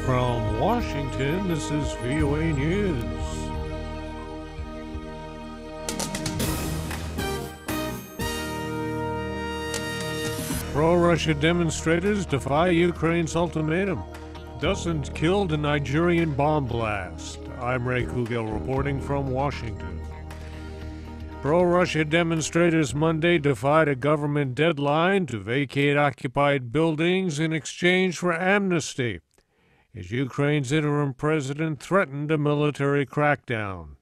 From Washington, this is VOA News. Pro-Russia demonstrators defy Ukraine's ultimatum. Dozens killed in Nigerian bomb blast. I'm Ray Kugel reporting from Washington. Pro-Russia demonstrators Monday defied a government deadline to vacate occupied buildings in exchange for amnesty, as Ukraine's interim president threatened a military crackdown.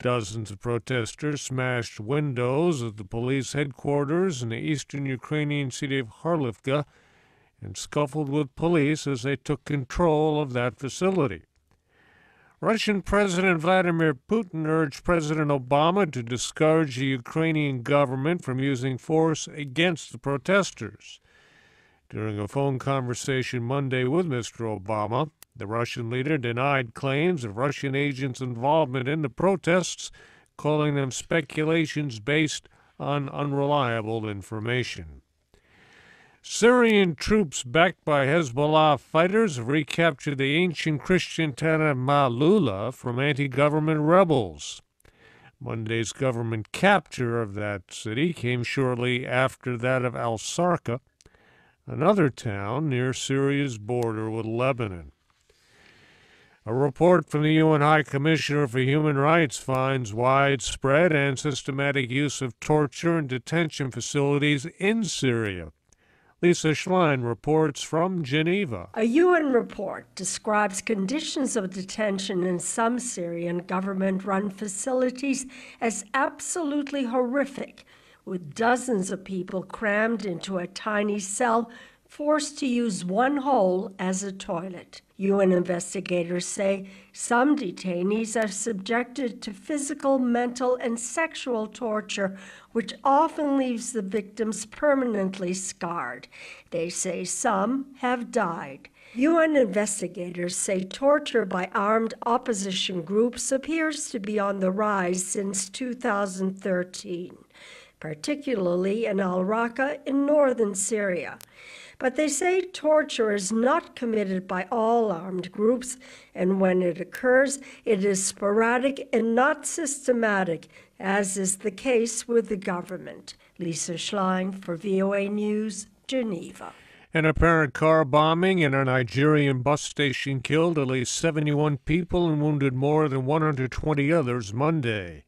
Dozens of protesters smashed windows of the police headquarters in the eastern Ukrainian city of Kharkivka and scuffled with police as they took control of that facility. Russian President Vladimir Putin urged President Obama to discourage the Ukrainian government from using force against the protesters. During a phone conversation Monday with Mr. Obama, the Russian leader denied claims of Russian agents' involvement in the protests, calling them speculations based on unreliable information. Syrian troops backed by Hezbollah fighters have recaptured the ancient Christian town of Malula from anti-government rebels. Monday's government capture of that city came shortly after that of al-Sarqa, another town near Syria's border with Lebanon. A report from the UN High Commissioner for Human Rights finds widespread and systematic use of torture in detention facilities in Syria. Lisa Schlein reports from Geneva. A UN report describes conditions of detention in some Syrian government-run facilities as absolutely horrific, with dozens of people crammed into a tiny cell, forced to use one hole as a toilet. UN investigators say some detainees are subjected to physical, mental, and sexual torture, which often leaves the victims permanently scarred. They say some have died. UN investigators say torture by armed opposition groups appears to be on the rise since 2013, particularly in al-Raqqa in northern Syria. But they say torture is not committed by all armed groups, and when it occurs, it is sporadic and not systematic, as is the case with the government. Lisa Schlein for VOA News, Geneva. An apparent car bombing in a Nigerian bus station killed at least 71 people and wounded more than 120 others Monday.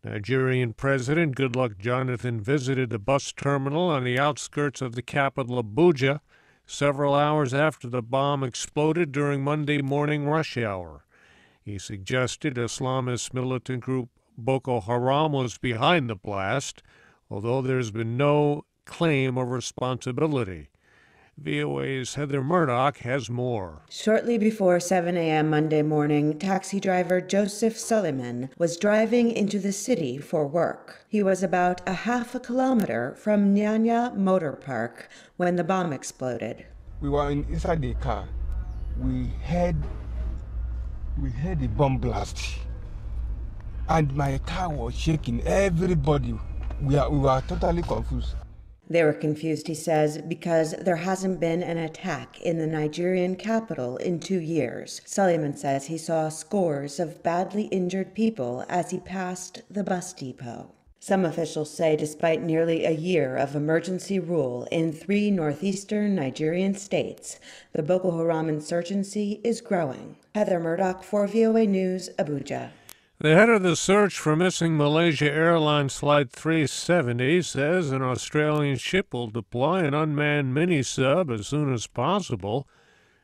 Nigerian President Goodluck Jonathan visited the bus terminal on the outskirts of the capital Abuja several hours after the bomb exploded during Monday morning rush hour. He suggested Islamist militant group Boko Haram was behind the blast, although there's been no claim of responsibility. VOA's Heather Murdoch has more. Shortly before 7 a.m. Monday morning, taxi driver Joseph Suleiman was driving into the city for work. He was about a half a kilometer from Nyanya Motor Park when the bomb exploded. We were inside the car. We heard the bomb blast, and my car was shaking. Everybody, we were totally confused. They were confused, he says, because there hasn't been an attack in the Nigerian capital in 2 years. Suleiman says he saw scores of badly injured people as he passed the bus depot. Some officials say despite nearly a year of emergency rule in 3 northeastern Nigerian states, the Boko Haram insurgency is growing. Heather Murdoch for VOA News, Abuja. The head of the search for missing Malaysia Airlines Flight 370 says an Australian ship will deploy an unmanned mini-sub as soon as possible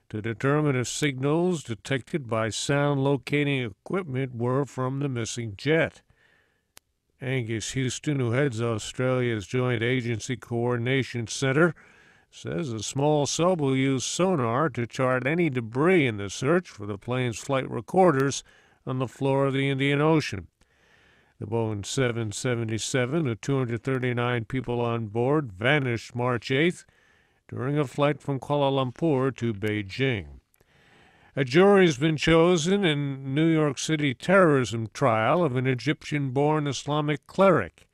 to determine if signals detected by sound locating equipment were from the missing jet. Angus Houston, who heads Australia's Joint Agency Coordination Center, says a small sub will use sonar to chart any debris in the search for the plane's flight recorders on the floor of the Indian Ocean. The Boeing 777, with 239 people on board, vanished March 8th during a flight from Kuala Lumpur to Beijing. A jury has been chosen in New York City terrorism trial of an Egyptian-born Islamic cleric.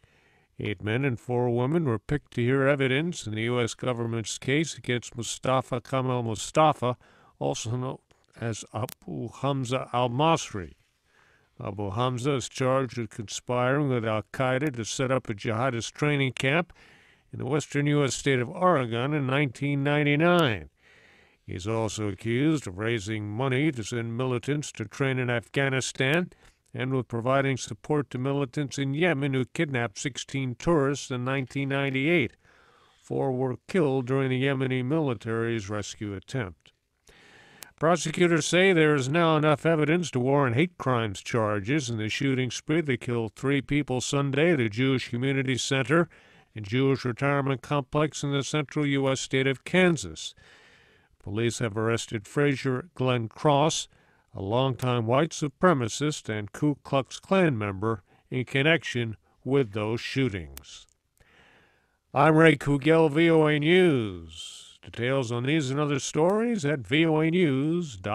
8 men and 4 women were picked to hear evidence in the U.S. government's case against Mustafa Kamal Mustafa, also as Abu Hamza al-Masri. Abu Hamza is charged with conspiring with al-Qaeda to set up a jihadist training camp in the western U.S. state of Oregon in 1999. He's also accused of raising money to send militants to train in Afghanistan and with providing support to militants in Yemen who kidnapped 16 tourists in 1998. 4 were killed during the Yemeni military's rescue attempt. Prosecutors say there is now enough evidence to warrant hate crimes charges in the shooting spree that killed 3 people Sunday at a Jewish community center and Jewish retirement complex in the central U.S. state of Kansas. Police have arrested Frazier Glenn Cross, a longtime white supremacist and Ku Klux Klan member, in connection with those shootings. I'm Ray Kugel, VOA News. Details on these and other stories at voanews.com.